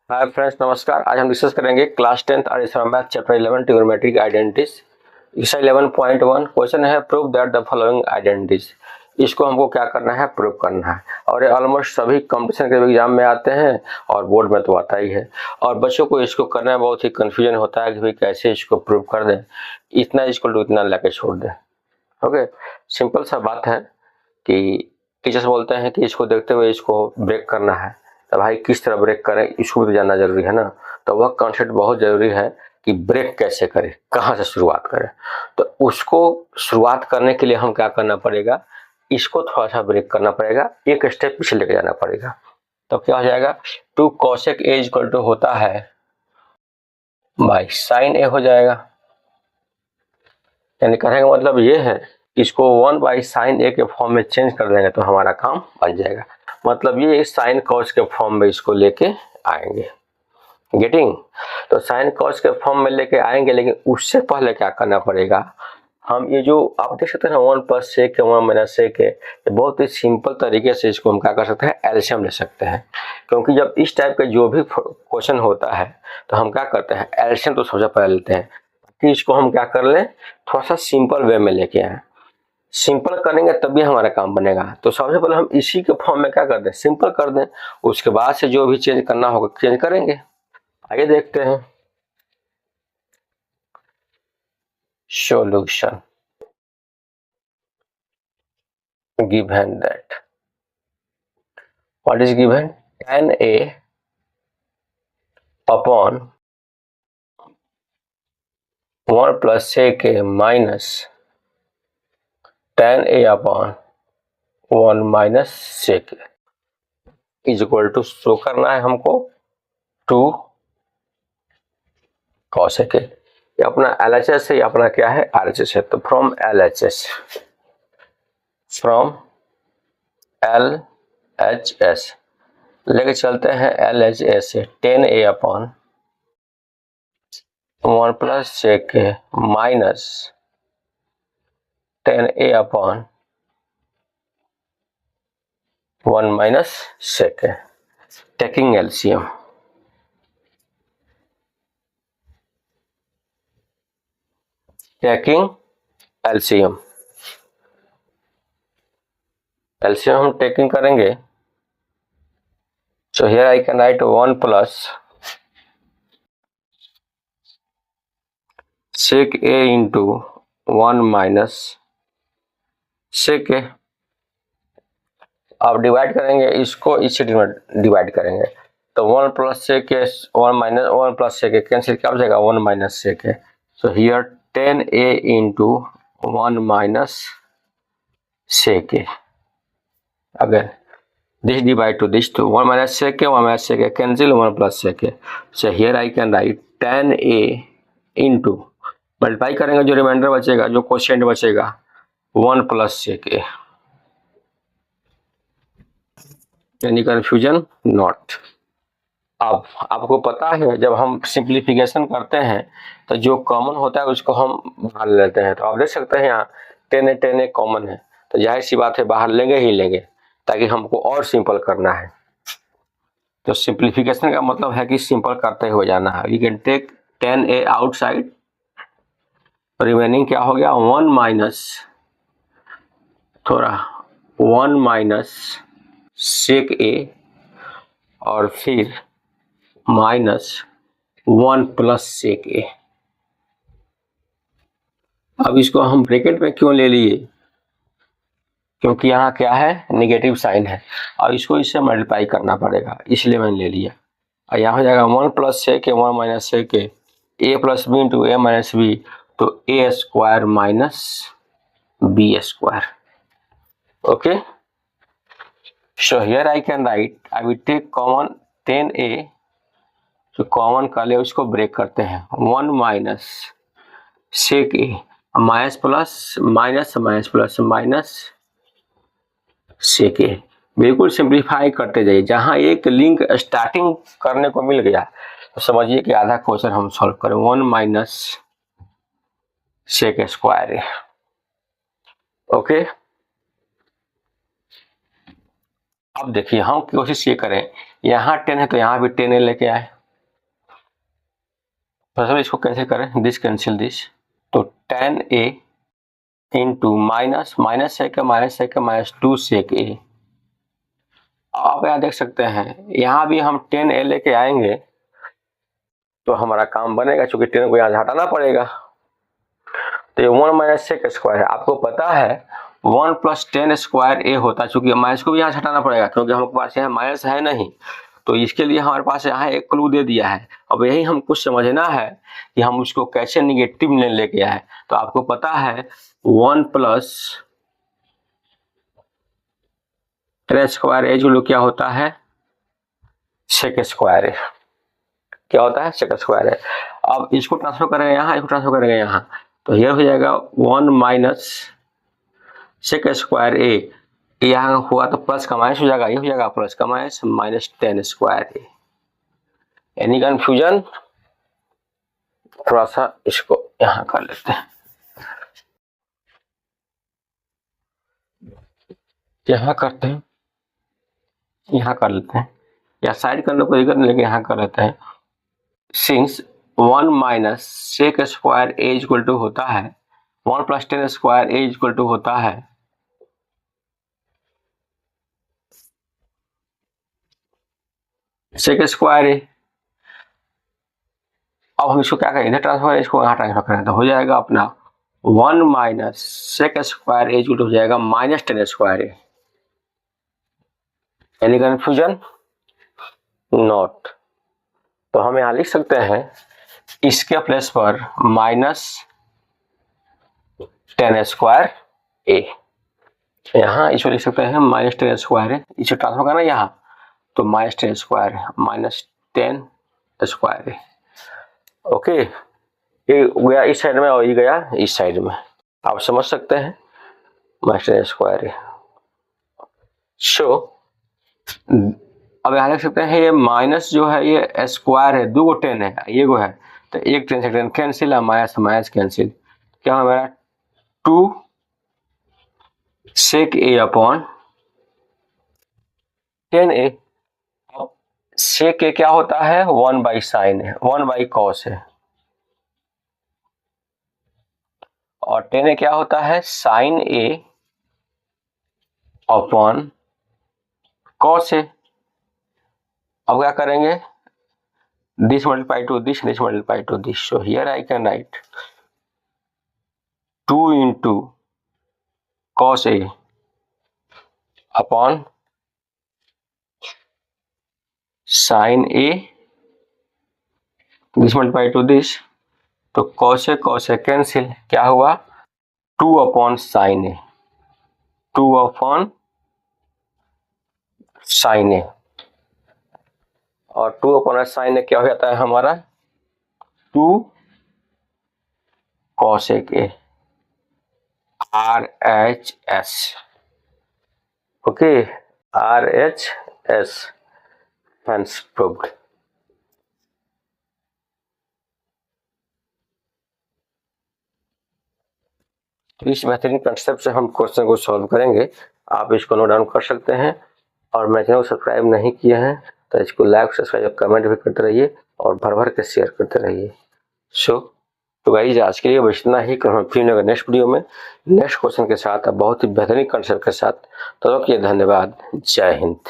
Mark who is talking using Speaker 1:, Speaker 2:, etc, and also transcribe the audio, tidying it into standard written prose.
Speaker 1: Hi friends, नमस्कार। आज हम डिस्कस करेंगे क्लास 10th और math chapter 11 trigonometric identities. Exercise 11.1 question है prove that the following identities. इसको हमको क्या करना है, प्रूव करना है। और ये ऑलमोस्ट सभी कंपटीशन के एग्जाम में आते हैं और बोर्ड में तो आता ही है। और बच्चों को इसको करने में बहुत ही कंफ्यूजन होता है कि भाई कैसे इसको प्रूव कर दें, इतना इसको इतना लेके छोड़ दें। ओके, सिंपल सा बात है कि टीचर्स बोलते हैं कि इसको देखते हुए इसको ब्रेक करना है, तो भाई किस तरह ब्रेक करें इसको भी जानना जरूरी है ना। तो वह कॉन्सेप्ट बहुत जरूरी है कि ब्रेक कैसे करें, कहाँ से शुरुआत करें। तो उसको शुरुआत करने के लिए हम क्या करना पड़ेगा, इसको थोड़ा सा ब्रेक करना पड़ेगा, एक स्टेप पीछे लेके जाना पड़ेगा। तो क्या हो जाएगा, 2 cosec a इक्वल टू होता है बाई साइन ए हो जाएगा। यानी कहने का मतलब ये है, इसको 1 बाई साइन ए के फॉर्म में चेंज कर देंगे तो हमारा काम बन जाएगा। मतलब ये साइन कॉस के फॉर्म में इसको लेके आएंगे। गेटिंग? तो साइन कॉस के फॉर्म में लेके आएंगे, लेकिन उससे पहले क्या करना पड़ेगा, हम ये जो आप देख सकते हैं 1 प्लस सेक के 1 माइनस सेक के, बहुत ही सिंपल तरीके से इसको हम क्या कर सकते हैं, एलसीएम ले सकते हैं। क्योंकि जब इस टाइप का जो भी क्वेश्चन होता है तो हम क्या करते हैं, एलसीएम तो सबसे पहले लेते हैं कि इसको हम क्या कर लें, थोड़ा सा सिंपल वे में लेके आए। सिंपल करेंगे तभी हमारा काम बनेगा। तो सबसे पहले हम इसी के फॉर्म में क्या कर दें, सिंपल कर दें। उसके बाद से जो भी चेंज करना होगा चेंज करेंगे। आइए देखते हैं solution. Given that what is given, tan a upon 1 plus sec a minus tan a upon 1 minus sec a is equal to, show करना है हमको 2 cosec a। ये अपना LHS है, ये अपना क्या है, RHS है। तो फ्रॉम LHS, फ्रॉम LHS लेके चलते हैं LHS से tan a upon 1 plus sec a minus tan a upon 1 minus sec a, taking LCM। Taking LCM, LCM हम टेकिंग करेंगे। So here I can write 1 plus sec a into 1 minus sec a। अब divide करेंगे इसको, इससे divide करेंगे तो 1 plus sec a 1 minus 1 plus sec a cancel, क्या हो जाएगा 1 minus sec a। So here tan a into 1 minus sec a। Again this divide to this, to 1 minus sec a 1 minus sec a cancel, 1 plus sec a। so here I can write tan a into, multiply करेंगे जो reminder बचेगा, जो quotient बचेगा 1 plus sec a। यानी confusion not. अब आपको पता है जब हम सिंप्लीफिकेशन करते हैं तो जो कॉमन होता है उसको हम बाहर लेते हैं। तो आप देख सकते हैं यहाँ tan a कॉमन है, तो जाहिर सी बात है बाहर लेंगे ही लेंगे, ताकि हमको और सिंपल करना है। तो सिंप्लीफिकेशन का मतलब है कि सिंपल करते हुए जाना है। You can take tan a outside, remaining क्या हो गया 1 माइनस थोड़ा 1 माइनस sec a और फिर माइनस 1 प्लस sec a। अब इसको हम ब्रैकेट में क्यों ले लिए, क्योंकि यहाँ क्या है, नेगेटिव साइन है और इसको इससे मल्टीप्लाई करना पड़ेगा, इसलिए मैंने ले लिया। और यहाँ हो जाएगा 1 plus sec a 1 minus sec a, a plus B into a minus B, तो a square minus b square. Okay, so here I can write, I will take common tan a, जो कॉमन कर ले उसको break करते हैं 1 minus sec a, minus plus minus minus plus minus sec a। बिल्कुल simplify करते जाइए। जहां एक लिंक स्टार्टिंग करने को मिल गया तो समझिए कि आधा क्वेश्चन हम सॉल्व करें। 1 minus sec square a। Okay, अब देखिए हम कोशिश ये करें, यहाँ 10 है तो यहाँ भी 10 लेके आए, तो इसको कैंसिल करें, दिस कैंसिल दिस, तो tan a into minus sec minus 2 sec a। आप यहाँ देख सकते हैं, यहाँ भी हम tan a लेके आएंगे तो हमारा काम बनेगा, क्योंकि 10 को यहाँ हटाना पड़ेगा। तो ये 1 माइनस सेक स्क्वायर है। आपको पता है 1 प्लस 10 स्क्वायर a होता है, चूंकि माइनस को भी यहाँ हटाना पड़ेगा, क्योंकि हमारे पास यहाँ माइनस है नहीं। तो इसके लिए हमारे पास यहाँ एक क्लू दे दिया है। अब यही हमको समझना है कि हम उसको कैसे निगेटिव में लेके आए। तो आपको पता है 1 प्लस 10 स्क्वायर ए जो क्या होता है, सेक स्क्वायर है। क्या होता है, सेक स्क्वायर है। अब इसको ट्रांसफर करेंगे यहाँ, इसको ट्रांसफर करेंगे यहाँ, तो ये हो जाएगा 1 माइनस सेक स्क्वायर ए। यहाँ हुआ तो प्लस का माइनस हो जाएगा, ये हो जाएगा प्लस का माइनस माइनस 10 स्क्वायर ए। Any confusion? थोड़ा सा इसको यहाँ कर लेते हैं, यहाँ करते हैं, यहाँ कर लेते हैं, या साइड करने को दिक्कत नहीं, लेकिन यहाँ कर लेते हैं। Since 1 minus sec square a equal to होता है 1 plus 10 square a equal to होता है सेक स्क्वायर ए। अब हम इसको क्या करें, इधर ट्रांसफर, इसको यहाँ ट्रांसफर करें, तो हो जाएगा अपना 1 minus sec square a equal to हो जाएगा minus 10 square A. Any confusion? Not. तो हम यहाँ लिख सकते हैं इसके प्लेस पर माइनस 10 स्क्वायर ए, यहाँ इसको लिख सकते हैं माइनस 10 स्क्वायर है, इसे ट्रांसफर करना यहाँ, तो माइनस 10 स्क्वायर है, माइनस 10 स्क्वायर है। ओके, ये गया इस साइड में और ये गया इस साइड में, आप समझ सकते हैं, माइनस 10 स्क्वायर है। सो अब यहाँ देख सकते हैं ये माइनस जो है ये स्क्वायर है, 2 10 है, ये को है, तो एक 10 से 10 कैंसिल है, माइनस माइनस कैंसिल, क्या हमारा 2 सेक ए अपॉन 10 ए। सेक ए क्या होता है, 1 बाई साइन है, 1 बाई कॉस है, और 10 ए क्या होता है, sign A upon cos A. अब क्या करेंगे, this multiply two this multiply two this, so here I can right 2 into cos A upon sine A, this multiply two this, तो कॉस ए कैंसिल, क्या हुआ 2 अपॉन साइन ए, 2 upon sine ए, और 2 upon sine ए क्या हो जाता है हमारा 2 cosec ए, RHS। Okay, RHS hence proved। तो इस बेहतरीन कंसेप्ट से हम क्वेश्चन को सॉल्व करेंगे। आप इसको नोट डाउन कर सकते हैं, और मेरे चैनल को सब्सक्राइब नहीं किए हैं तो इसको लाइक सब्सक्राइब कमेंट भी करते रहिए, और भर भर के शेयर करते रहिए। तो गाइस आज के लिए बस इतना ही, हम फिर मिलेंगे नेक्स्ट वीडियो में नेक्स्ट क्वेश्चन के साथ, बहुत ही बेहतरीन कंसेप्ट के साथ। तो धन्यवाद, जय हिंद।